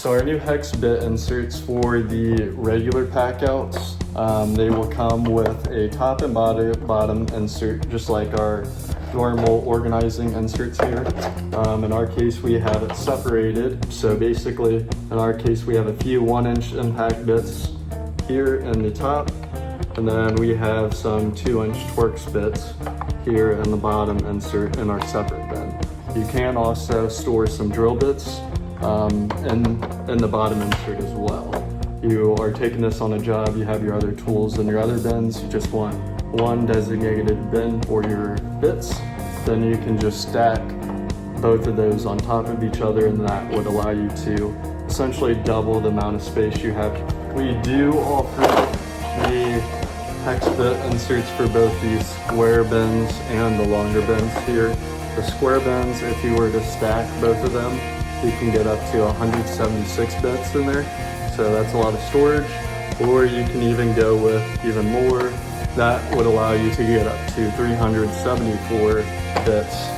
So our new hex bit inserts for the regular packouts, they will come with a top and bottom insert, just like our normal organizing inserts here. In our case, we have it separated. So basically, in our case, we have a few 1-inch impact bits here in the top, and then we have some 2-inch Torx bits here in the bottom insert in our separate bin. You can also store some drill bits in the bottom insert as well. You are taking this on a job, you have your other tools in your other bins, you just want one designated bin for your bits, then you can just stack both of those on top of each other, and that would allow you to essentially double the amount of space you have. We do offer the hex bit inserts for both these square bins and the longer bins here. The square bins, if you were to stack both of them, you can get up to 176 bits in there. So that's a lot of storage. Or you can even go with even more. That would allow you to get up to 374 bits